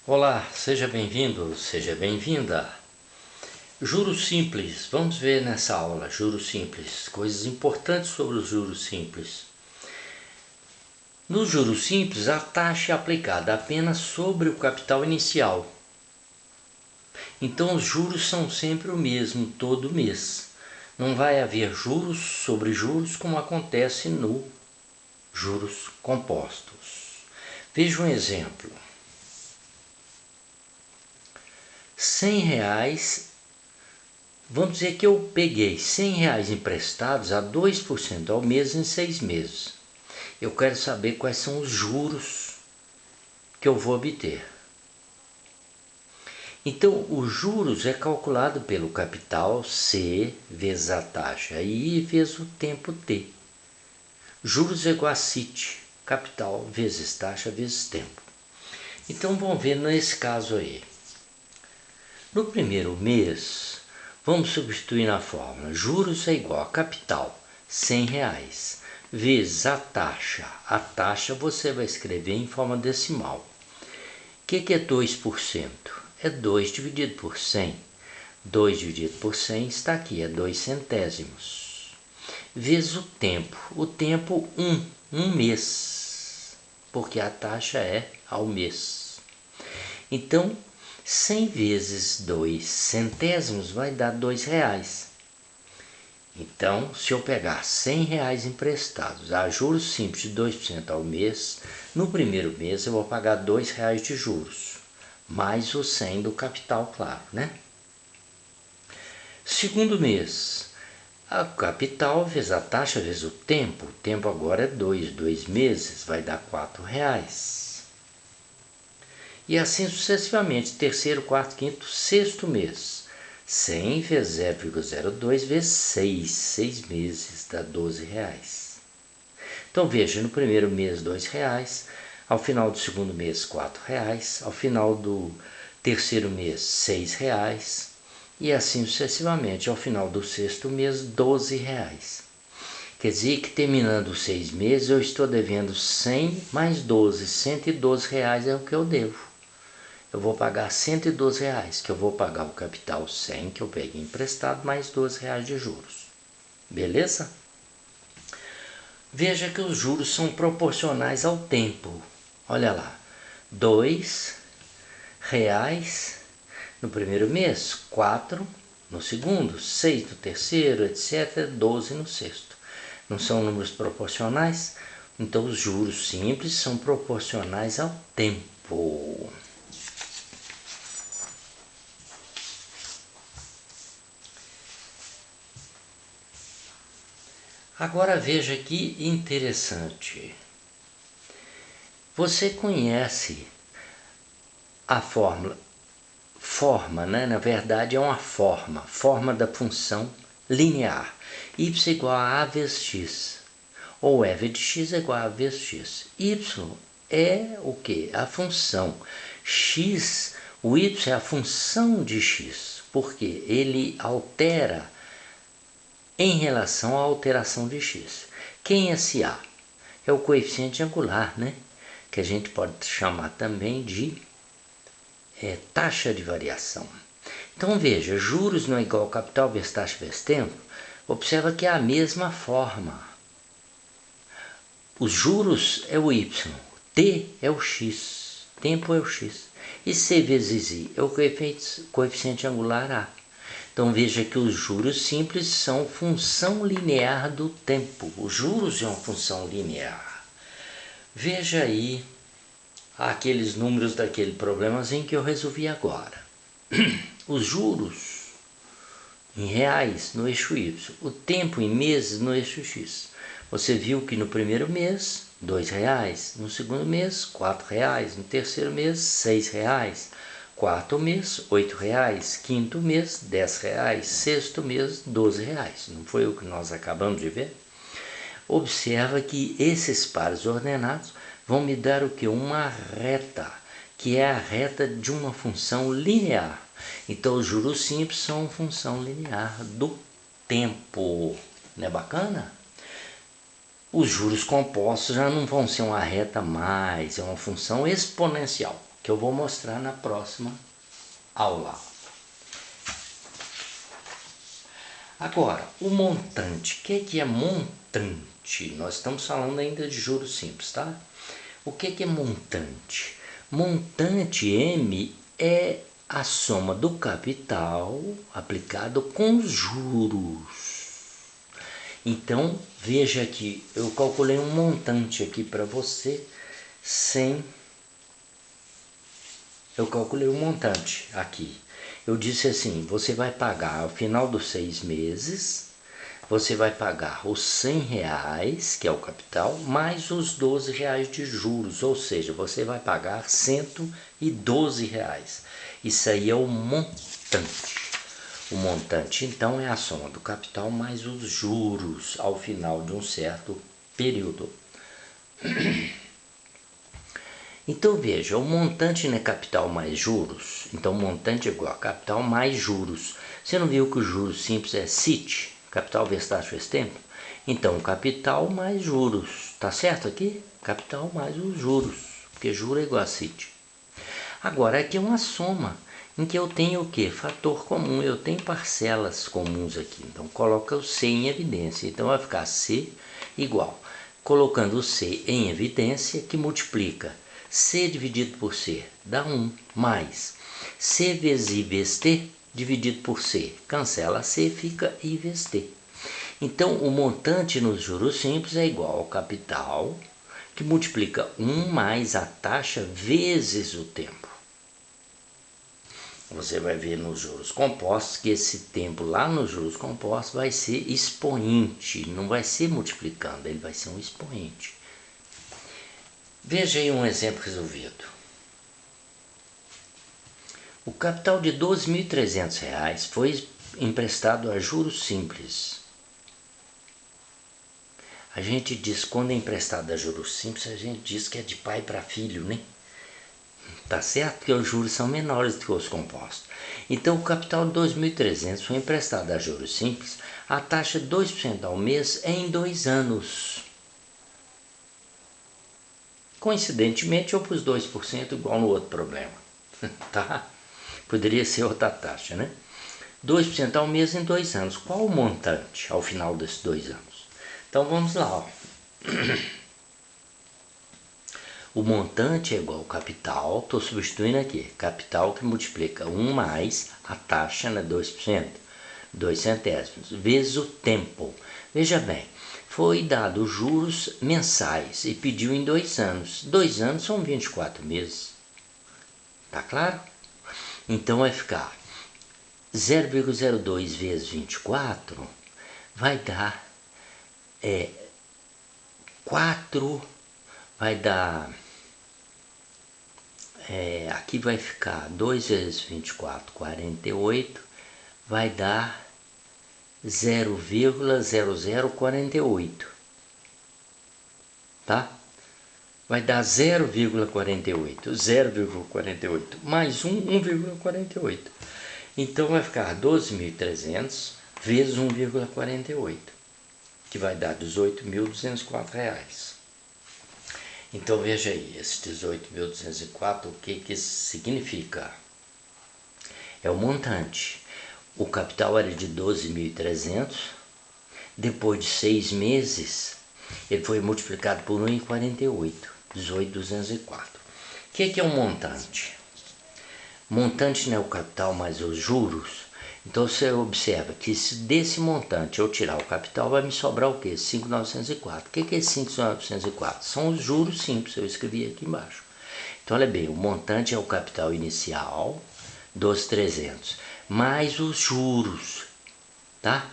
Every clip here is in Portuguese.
Olá, seja bem-vindo, seja bem-vinda. Juros simples, vamos ver nessa aula, juros simples, coisas importantes sobre os juros simples. Nos juros simples, a taxa é aplicada apenas sobre o capital inicial. Então os juros são sempre o mesmo todo mês. Não vai haver juros sobre juros como acontece no juros compostos. Veja um exemplo. R$100, vamos dizer que eu peguei R$100 emprestados a 2% ao mês em 6 meses. Eu quero saber quais são os juros que eu vou obter. Então, os juros é calculado pelo capital C vezes a taxa I vezes o tempo T. Juros é igual a CIT, capital vezes taxa vezes tempo. Então, vamos ver nesse caso aí. No primeiro mês, vamos substituir na fórmula. Juros é igual a capital, R$100, vezes a taxa. A taxa você vai escrever em forma decimal. O que é 2%? É 2 dividido por 100. 2 dividido por 100 está aqui, é 2 centésimos. Vezes o tempo. O tempo, um mês. Porque a taxa é ao mês. Então, 100 vezes 2 centésimos vai dar R$2. Então, se eu pegar R$100 emprestados a juros simples de 2% ao mês, no primeiro mês eu vou pagar R$2 de juros, mais os 100 do capital, claro, né? Segundo mês, a capital vezes a taxa vezes o tempo agora é 2 meses, vai dar R$4. E assim sucessivamente, terceiro, quarto, quinto, sexto mês. 100 vezes 0,02 vezes 6 meses dá R$12. Então veja, no primeiro mês R$2, ao final do segundo mês R$4, ao final do terceiro mês R$6 e assim sucessivamente, ao final do sexto mês R$12. Quer dizer que terminando os 6 meses eu estou devendo 100 mais 12, R$112 é o que eu devo. Eu vou pagar R$112, que eu vou pagar o capital 100 que eu peguei emprestado, mais R$12 de juros. Beleza? Veja que os juros são proporcionais ao tempo. Olha lá, R$2 no primeiro mês, 4 no segundo, 6 no terceiro, etc., 12 no sexto. Não são números proporcionais? Então os juros simples são proporcionais ao tempo. Agora veja que interessante. Você conhece a forma, né? Na verdade é uma forma da função linear. Y igual a A vezes X, ou E vezes X é igual a A vezes X. Y é o que? A função. X, o Y é a função de X, porque ele altera em relação à alteração de x. Quem é esse a? É o coeficiente angular, né? Que a gente pode chamar também de taxa de variação. Então veja, juros não é igual a capital vezes taxa vezes tempo. Observa que é a mesma forma. Os juros é o y, t é o x, tempo é o x. E c vezes i é o coeficiente angular a. Então veja que os juros simples são função linear do tempo. Os juros é uma função linear. Veja aí aqueles números daquele problemazinho que eu resolvi agora. Os juros em reais no eixo Y, o tempo em meses no eixo X. Você viu que no primeiro mês R$2, no segundo mês R$4, no terceiro mês R$6. Quarto mês, R$8. Quinto mês, R$10. Sexto mês, R$12. Não foi o que nós acabamos de ver? Observa que esses pares ordenados vão me dar o que? Uma reta, que é a reta de uma função linear. Então, os juros simples são uma função linear do tempo. Não é bacana? Os juros compostos já não vão ser uma reta mais, é uma função exponencial. que eu vou mostrar na próxima aula. Agora, o montante. O que é montante? Nós estamos falando ainda de juros simples, tá? O que é montante? Montante M é a soma do capital aplicado com os juros. Então, veja aqui, eu calculei um montante aqui para você Eu calculei um montante aqui. Eu disse assim, você vai pagar ao final dos 6 meses, você vai pagar os R$100, que é o capital, mais os R$12 de juros, ou seja, você vai pagar R$112. Isso aí é o montante. O montante, então, é a soma do capital mais os juros ao final de um certo período. Então, veja, o montante não é capital mais juros? Então, o montante é igual a capital mais juros. Você não viu que o juros simples é CIT, capital vezes taxa vezes tempo? Então, capital mais juros. Tá certo aqui? Capital mais os juros, porque juro é igual a CIT. Agora, aqui é uma soma, em que eu tenho o quê? Fator comum, eu tenho parcelas comuns aqui. Então, coloca o C em evidência. Então, vai ficar C igual. Colocando o C em evidência, que multiplica C dividido por C dá 1, mais C vezes I vezes T dividido por C. Cancela C, fica I vezes T. Então, o montante nos juros simples é igual ao capital, que multiplica 1 mais a taxa vezes o tempo. Você vai ver nos juros compostos que esse tempo lá nos juros compostos vai ser expoente, não vai ser multiplicando, ele vai ser um expoente. Veja aí um exemplo resolvido. O capital de R$12.300 foi emprestado a juros simples. A gente diz, quando é emprestado a juros simples, a gente diz que é de pai para filho, né? Tá certo? Porque os juros são menores do que os compostos. Então, o capital de 2.300 foi emprestado a juros simples, a taxa de 2% ao mês é em 2 anos. Coincidentemente, eu pus 2% igual no outro problema, tá? Poderia ser outra taxa, né? 2% ao mês em 2 anos. Qual o montante ao final desses 2 anos? Então, vamos lá, ó. O montante é igual ao capital, estou substituindo aqui, capital que multiplica 1 mais a taxa, né, 2%, 2 centésimos, vezes o tempo. Veja bem, foi dado juros mensais e pediu em 2 anos. 2 anos são 24 meses. Tá claro? Então vai ficar 0,02 vezes 24 vai dar 4, vai dar... aqui vai ficar 2 vezes 24, 48, vai dar 0,0048, tá? Vai dar 0,48, mais 1,48. Então vai ficar 12.300 vezes 1,48, que vai dar R$18.204. Então veja aí, esse 18.204, o que isso significa? É o montante. O capital era de 12.300, depois de 6 meses, ele foi multiplicado por 1,48, 18.204. O que é um montante? Montante não é o capital mais os juros. Então você observa que se desse montante eu tirar o capital, vai me sobrar o quê? 5.904. O que é 5.904? São os juros simples, eu escrevi aqui embaixo. Então olha bem, o montante é o capital inicial dos 300, mais os juros, tá?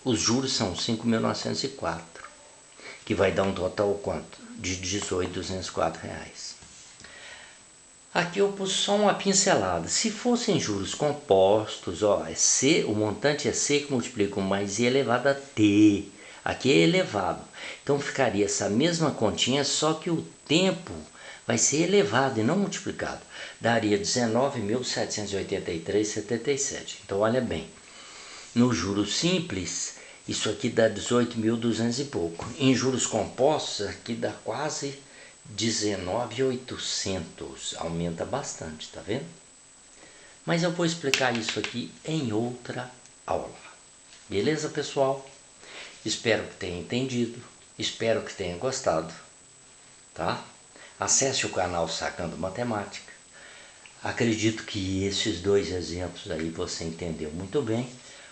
Os juros são 5.904, que vai dar um total quanto? De R$18.204. Aqui eu pus só uma pincelada. Se fossem juros compostos, ó, é C, o montante é C que multiplica 1 mais I elevado a T. Aqui é elevado. Então ficaria essa mesma continha, só que o tempo vai ser elevado e não multiplicado. Daria 19.783,77. Então olha bem, no juros simples, isso aqui dá 18.200 e pouco. Em juros compostos, aqui dá quase 19.800, aumenta bastante, tá vendo? Mas eu vou explicar isso aqui em outra aula. Beleza, pessoal? Espero que tenha entendido, espero que tenha gostado, tá? Acesse o canal Sacando Matemática. Acredito que esses dois exemplos aí você entendeu muito bem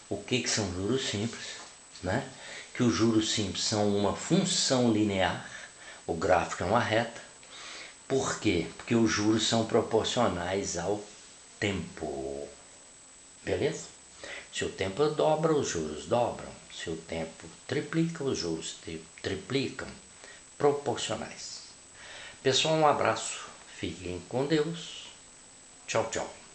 o que são juros simples, né? Que os juros simples são uma função linear, o gráfico é uma reta. Por quê? Porque os juros são proporcionais ao tempo, beleza? Se o tempo dobra, os juros dobram. Se o tempo triplica, os juros triplicam, proporcionais. Pessoal, um abraço, fiquem com Deus. Tchau, tchau.